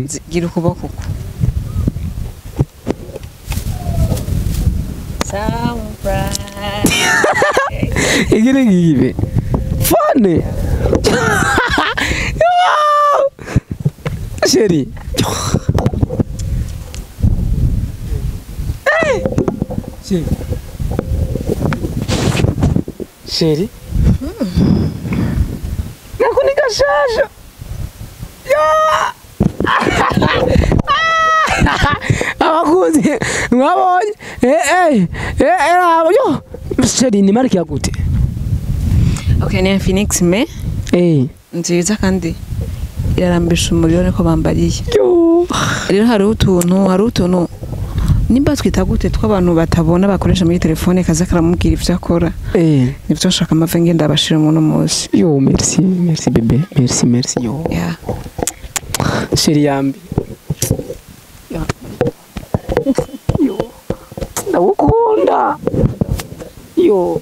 abakunzi gira ukuboko uko igire ngibe fane chérie chérie nakunika shasha abakunzi mwabonye yo chérie ni marike yagute okay ni Phoenix me nziza kandi irarambisha umuriro niko bambariye rero hari utuntu nimba twita gute tw'abantu batabona bakoresha muri telefone kaza karamubwira ivyo akora nivyo nshaka amave ngenda abashira umuntu munsi yo merci bébé merci yo chérie yambi yo ndagukunda yo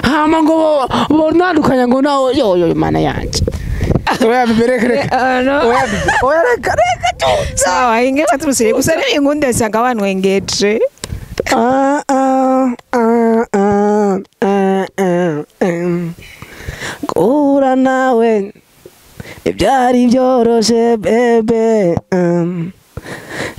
hama ngo bonandukanya ngo nawo yo mana yanje oya bibereke oya reka sawa ingeka turusire gusa ingunde sanga abantu engeje gura nawe ibyari byoroshe bebe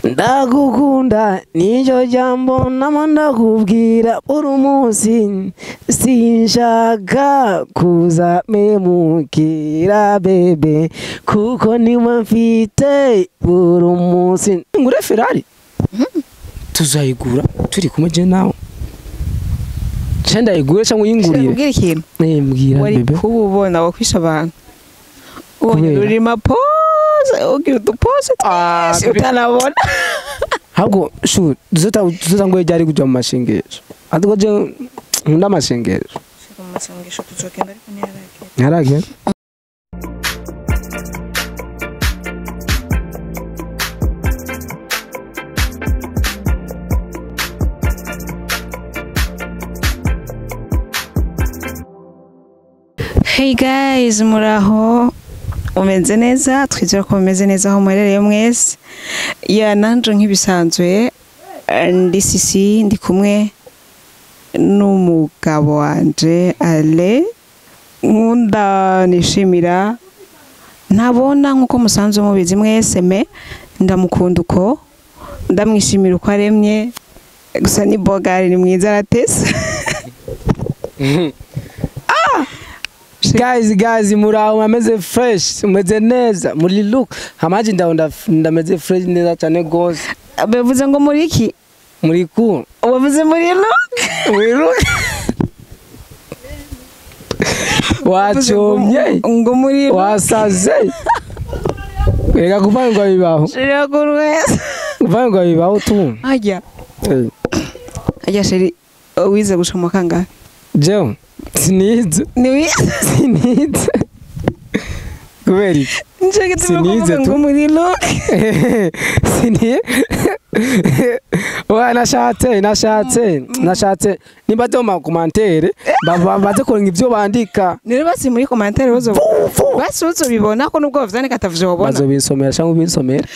ndagukunda niyo jambo nama ndakubwira buri munsi sinshaka kuza memukira bebe kuko niwe mfite buri munsi ngure Ferrari tuzayigura turi kumwe je nawe cenda igure cyangwa uyingurire ubwira ikintu mbwira bebe kububona wakwisha abantu uri mapoze ugira udupose utanabona hago shu duza ngo yari kuja mu mashengesho atiko je nkunda amashengesho tuzogenda ariko ntiyaragera Hey guys, muraho umeze neza twizera ko umeze neza aho murereye mwese ya nanje nk'ibisanzwe ndi sisi ndi kumwe n'umugabo wanje Ale nkunda nishimira ntabona nkuko musanzwe mubizi mwese me ndamukunda uko ndamwishimira uko aremye gusa ni bogari ni mwiza aratese guys muraho ameze fresh umeze neza muri look hamaji ndameze fresh neza cyane gose bevuze ngo muri iki muri cool ubavuze muri look wachomye ngo muri wasaze rega kuvanga bibaho shira kurweza kuvanga bibaho tu ajya shiri wize gushomoka ngahe Jeo sinize sinize kubera sinize tu muri look siniye wa nashatse nimba doma commentaire baze korenga ivyo bandika nire basi muri commentaire bozo basuzo bibona ko nubwo bavyandika atavuje babona bazo binsomera cyangwa binsomera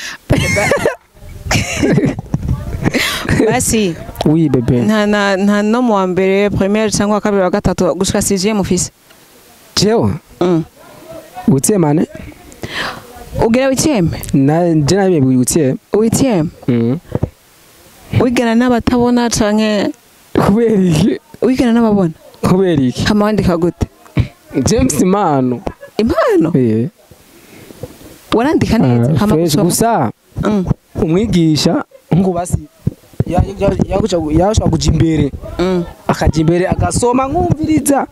basi oui bébé nta no mu wa mbere première cyangwa kabiri wa gatatu gushika 6e mufise Jeo utie mane ugera witieme na jena bibi witieme wigana n'abatabona canke kubera iki wigana n'ababona kubera iki hama wandika gute James impano warandika neza hama gusa umwigisha ngo basi yaguca kuja imbere akaja imbere agasoma nkumviriza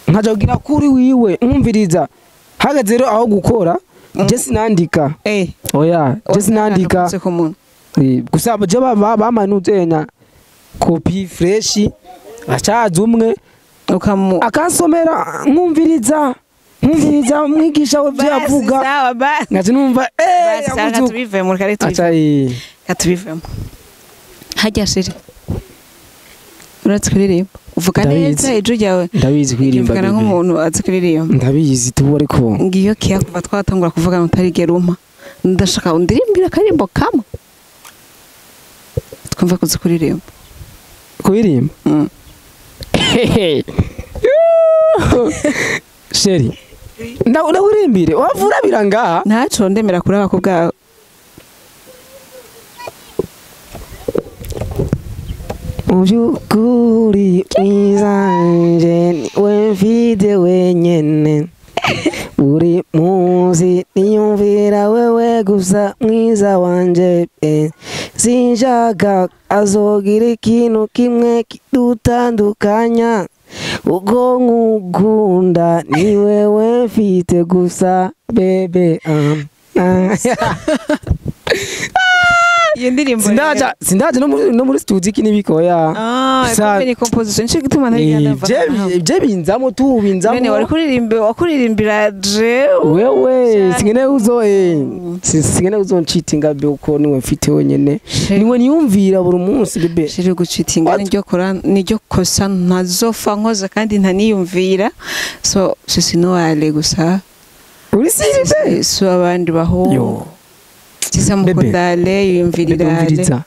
nkajogira kuri wiwe nkumviriza hageze rero aho gukora je sinandika oya je sinandika gusa je bamanuzenya copy fresh acaza umwe akansomera nkumviriza umwigisha we byavuga ngaje numva katubivemo katubivemo hajya shiri uratse kuririmba uvuga neza ejo ryawe ndabizi kuririmba uvugana nk'umuntu azi kuririmba ndabizi tu ariko ngiyo kiya kuva twatangura kuvugana utarigera umpa ndashaka undirimbira akarimbo kamwe twumva kuzi kuririmba sheri ndawurimbire wavura biranga ntaco ndemera kuraba ko bwawe ubyukuri mwizanje niwe mfite wenyene buri munsi niyumvira wewe gusa mwiza wanje sinshaka azogira ikintu kimwe kidutandukanya uko nkukunda ni wewe mfite gusa bebe iyo ndirimbo sindaje no muri studio iki nibikoya ni composition cyo gituma ntagenda je binzamo tu binzamo nene wakuririmbira je wewe singene uzoncitinga be uko niwe mfite wenyene niwe niyumvira buri munsi bebe shiri gucitinga niryo kosa ntazofa nkoza kandi ntaniyumvira so sinowale gusa uri siribe so abandi baho Tisa mukundale yumvirirale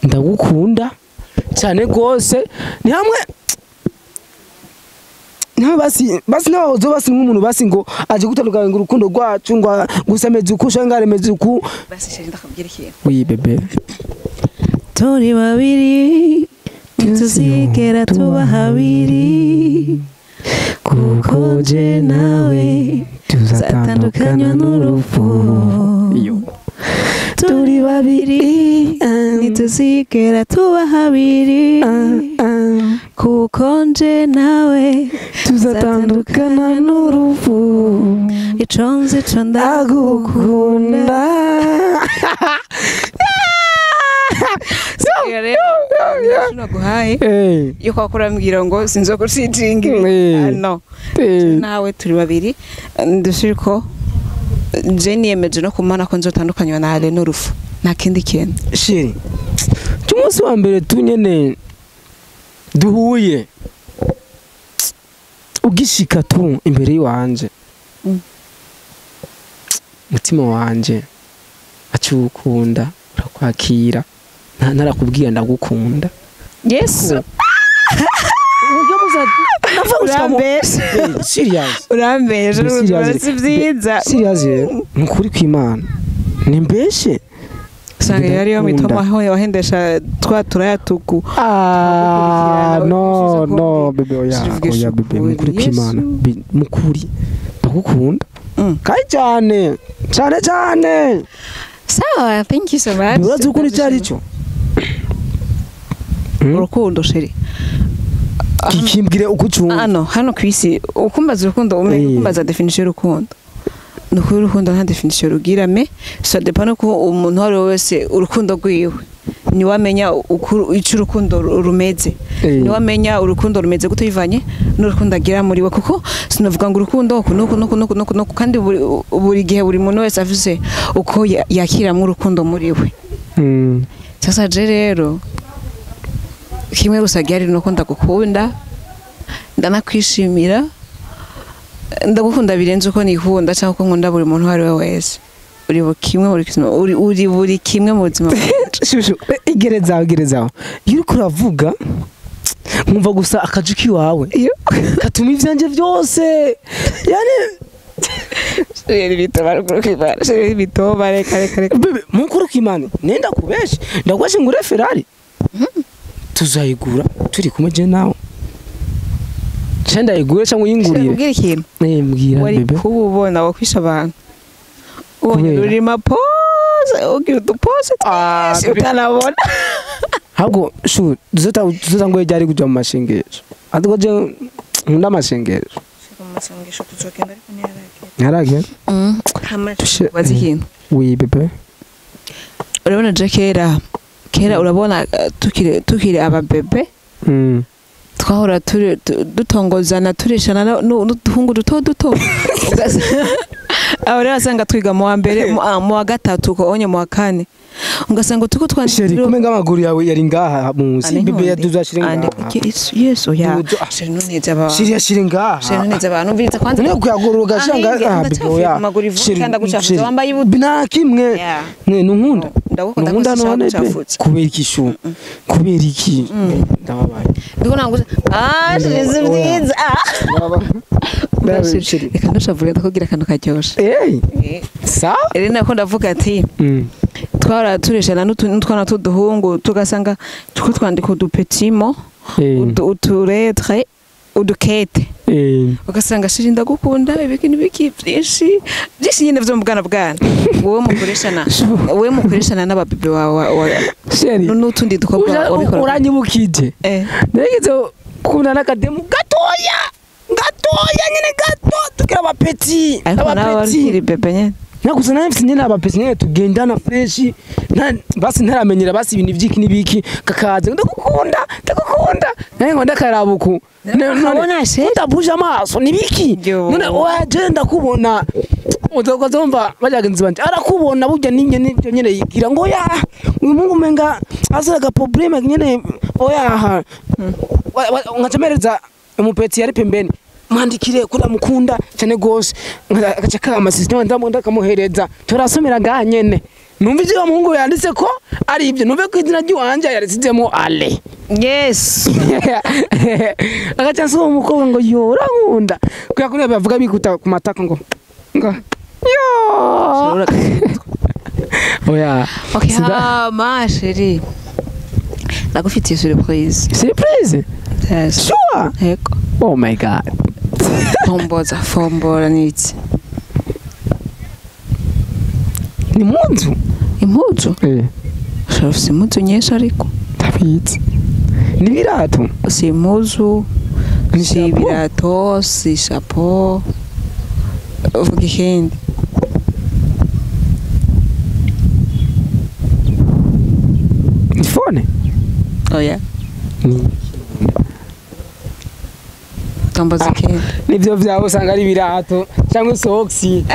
ndagukunda cyane gose ni hamwe basi nabazo basi nk'umuntu basi ngo aje gutandukana ngo urukundo rwacu ngo gusameze uko shangare meze uko basi sheri ndakubwira ikintu oui bebe turi babiri tuzigera tuba habiri kuko je nawe tuzatandukanywa n'urupfu turi babiri ntituzigera tuba habiri kuko nje nawe tuzatandukana n'urupfu ico nzi co ndagukunda guhaye yo kwakurambwira ngo sinzokusitinga no nawe turi babiri ndushiko Jenny yemeje no kumana ko nzotandukanywa na Ale n'urufu nta kindi kintu shiri tumunsi wa mbere tunyene duhuye ugishika tu imbere yiwanje mutima wanje acukunda urakwakira narakubwiye ndagukunda Yesu urambeje urasi vyiza serious mukuri kw'Imana nimbeshe sanga yari yo mitoma aho wahendesha turayatuku no bebe oya bebe mukuri kw'Imana mukuri ndagukunda kai cyane sawa thank you so much urazi ukuri cyari cyo urukundo sheri kikimbwire ukucunga hano kwisi ukumbaza urukundo umenye ukumbaza definition y'urukundo nuko urukundo nta definition rugira me ça dépend ko umuntu wari wese urukundo rwiwe ni wamenya icyo urukundo rumeze ni wamenya urukundo rumeze gute bivanye n'urukundo agira muri we kuko sinavuga ngo urukundo nuko kandi buri gihe buri muntu wese afise uko yakiramo urukundo muri we sasa je rero kimwe gusa gyari nuko ndagukunda ndanakwishimira ndagukunda birenze uko nikunda cyangwa ko nkunda buri muntu wari we wese uri buri kimwe mu buzima shushu igerezaho iyo kuravuga nkumva gusa akajuki wawe katuma ivyanje byose yani bitoba reka mukuru kimana nenda kubesha ndagwashe ngure Ferrari tuzayigura turi kumwe je nawe Chenda igure cyangwa yingurire mbwira ikintu mbwira bebe kububona wakwisha abantu uri mapoze ugira udupose utanabona ahubwo shu duza ngo yari kuja mu mashengesho adiko je nkunda amashengesho tuzokenda ariko ntiyarage bazi ikintu oui bebe urabona je kera urabona tukiri ababebe twahora dutongozana tureshana n'uduhungu duto aho rero asanga twiga mu wa mbere mu wa gatatu ko onye mu wa kane ugasanga tuko twandikira kumenga amaguru yawe yari ngaha munsi bibe yaduzashire ngaha yes oya sheri nuneze aba shiri ngaha sheri nuneze abantu biza kwanza no kuyagurura ugashanga bibe ya amaguru ivuga kandi agucafuza wambaye ibudu bina kimwe nunkunda ndagukunda none kubera ikishu kubera iki ndababaye ndiko nanguze sheri bwiza reka ndashavuye ndakugira akantu karyoshe sa rero nako ndavuga ati twara tureshana n'utwana tuduhungu tugasanga tuko twandika udupetimo uturetre udukete ugasanga shiri ndagukunda ibiki byinshi nyine vyo mu bwana wowe mukoreshana n'ababibi wawe sheri n'utundi dukobwa uranyibukije nageze kuna nakademu gatoya nyine gato tukira abapeti abapeti bebe nyine nakuza nafite nyine abapeti nyine tugendana fresh basi ntaramenyera basi ibintu byiki nibiki kakaze ndagukunda naye ngo ndakarabuku none se ndabuje amaso nibiki none waje ndakubona uzomva bajagenzi banje arakubona burya ninye nibyo nyine yigira ngo ya uyu mungu menga aziraga problème nyine oya ngacemereza umupeti yari pembeni mwandikire kuri mukunda cyane gose agace kama system ndakamuhereza turasomera ganyene numva ije umuhungu yanditse ko ari ibyo numve ko izina ry'uwanje yarisizemo ale yes agace so umukobwa ngo yora nkunda kuya kuri bavuga bikuta ku matako ngo yo oya okay ma chérie ndagufitiye surprise yes sure yego oh my god fombora niki ni munzu impuzu shafise impuzu nyinshi ariko tabitse ni birato si impuzu si ibirato si chapeau uvuga ikindi ni phone oya tambaza ikindi nivyo vyawe usanga ari birato cyangwa soksi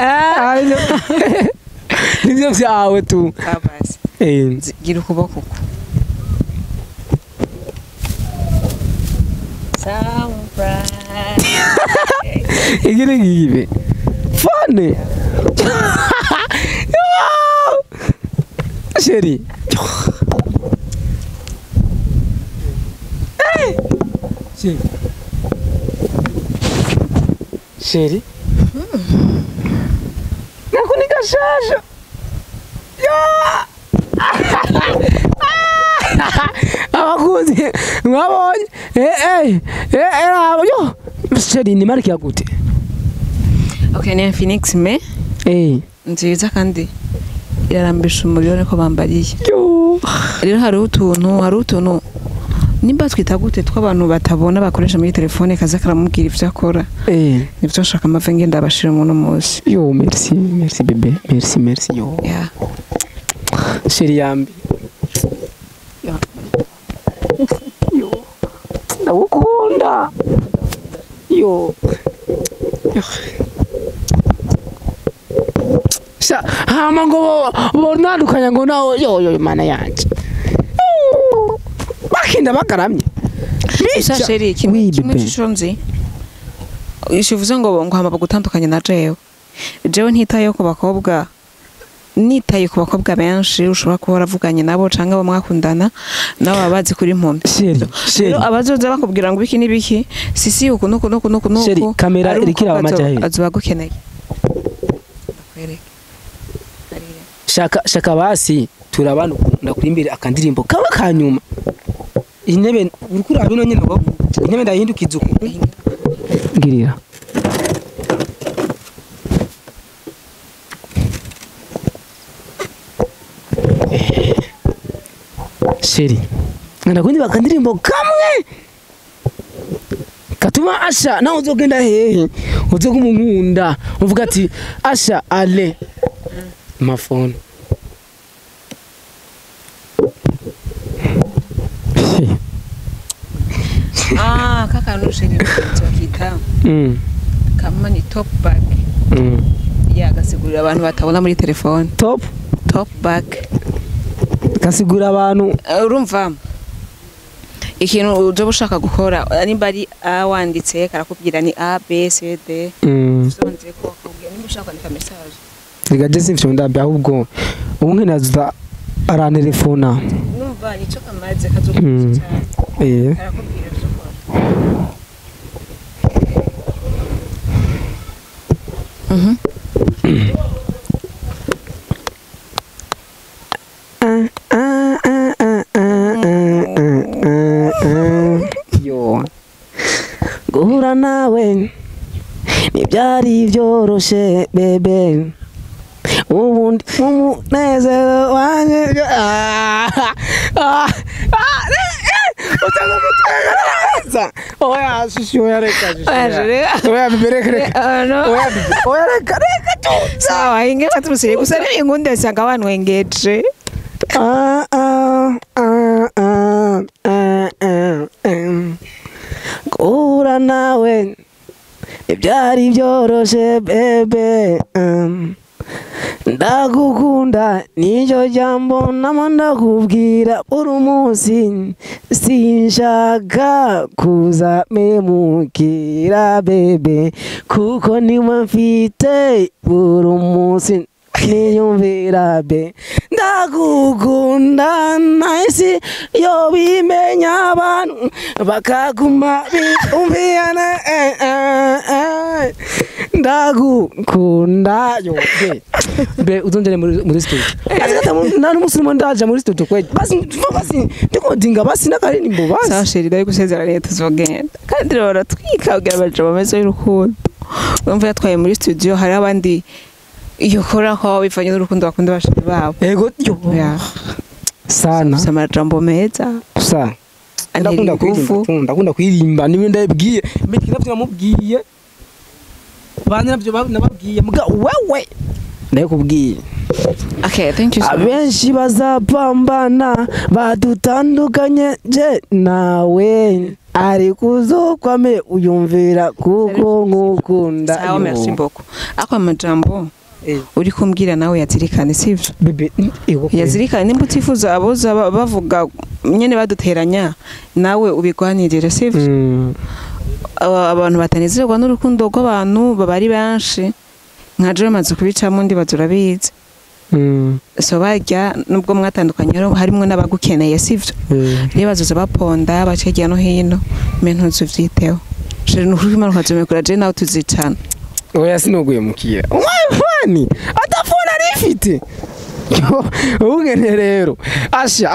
nivyo vyawe tu kabasi gira ukuboko igire ngibe phone chérie chérie nakunika shasha abakuzi mwabonye yo chérie ni marki ya gute okay ni Phoenix me nziza kandi irarambisha umuriro niko bambariye rero hari utuntu nimba twita gute tw'abantu batabona bakoresha muri telefone kaza karamubwira ivyo akora nivyo nshaka amave ngenda abashira umuntu munsi yo merci bébé merci yo yeah chérie yambi yo ndagukunda yo hama ngo bonadukanya ngo nawe yo mana yanje bakinda bakaramye isa sheri kimwe cy'ishonzi ishivuze ngo hama bagutandukanye na jewe ntitaye ku bakobwa nitaye ku bakobwa benshi ushobora kuba waravuganye nabo canke abo mwakundana nabo babazi kuri impumyi rero abazoza bakubwira ngo biki nibiki sisi uku nuku sheri kamera irikira amajahe azuba gukeneye shaka basi turabana ukunda kuri imbere akandirimbo kaba kanyuma intebe urukura bino nyine ngo intebe ndahindukiza uku girira sheri ndakundi bakandirimbo kamwe katuma Asha nawe uzogenda hehe uzogumunkunda uvuga ati Asha ale mafone kaka nushiri bakita kama ni top bag gasigurira abantu batabona muri telefone. Top back. Gasigura abantu urumva ikintu uje ushaka gukora nimba ari A wanditse karakubwira ni A B C D. Sonze ko akubwira nimba ushaka kwandika message. Rigaje simfyo ndambe ahubwo ubu nkenaza arantelefona. Numva nico kamaze kazokuza cyane. Karakubwira byo gukora. Guhura nawe ntibyari byoroshe bebe ubundi umunezero wanjye oya shishi oya reka oya bibereke oya reka sawa inge baturusire gusa n'ingunde asanga abantu wengeje guhura nawe ibyari byoroshe bebe ndagukunda nicyo jambo nama ndakubwira buri munsi sinshaka kuza memukira bebe kuko niwe mfite buri munsi niyumvira be ndagukunda nahisi yo bimenya abantu bakaguma bumviyana ndagukunda yo be uzongere muri studio azata nani musimo ndaje muri studio kwe basi ndikodinga basi nakaririmbo basi sasheri dai gusezera leta zogenda kandi rero twikabwira baje bameze y'urukundo umva yatwaye muri studio hari abandi iyo kora ko bivanye n'urukundo bakunda bashaka babo ego yo sana samajambo meza sa ndakunda kwirimba niwe ndabwiye mbiki navyo namubwiye bandi navyo nababwiye muga wewe ndakubwiye. Okay, thank you so much. Abenshi bazapambana badutandukanye je nawe ari kuzokwame uyumvira kuko ngukunda. Sawa, merci beaucoup. Ako amajambo uri kumbwira nawe yazirikane sivyo bebe yazirikane nimba utifuza aboza bavuga nyene baduteranya nawe ubigwanirire sivyo abantu batanezerwa n'urukundo rw'abantu babari benshi nka je maze kubicamo ndi bazurabize so bajya nubwo mwatandukanye harimo n'abagukeneye sivyo rero bazoza baponda bacegera no hino mentu zuvyiteho je n'urimo nkazomekura je nawe tuzicana oya sinoguye mukira umwani atafuna rifite ugene rero asha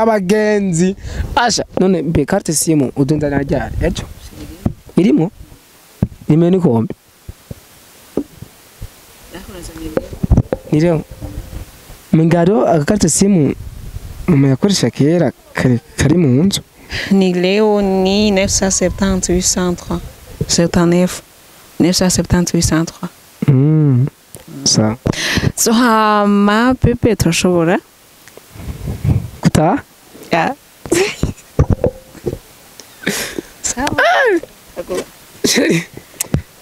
abagenzi asha none be carte simu udunda najya ejo irimo nimeni kombe nireo mingaro agakarte simu mama yakoresha kera kari mu nzu ni leo ni 970 803 970 803 sa so hama pepe turashobora kuta ya sawa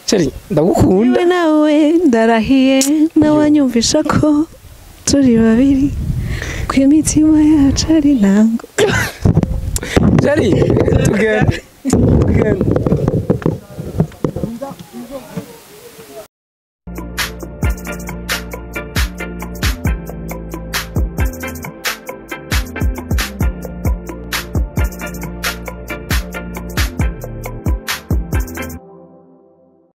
Chari ndagukunda nawe ndarahiye nawanyumvisha ko turi babiri kwimitima yacu ari nango Chari tugende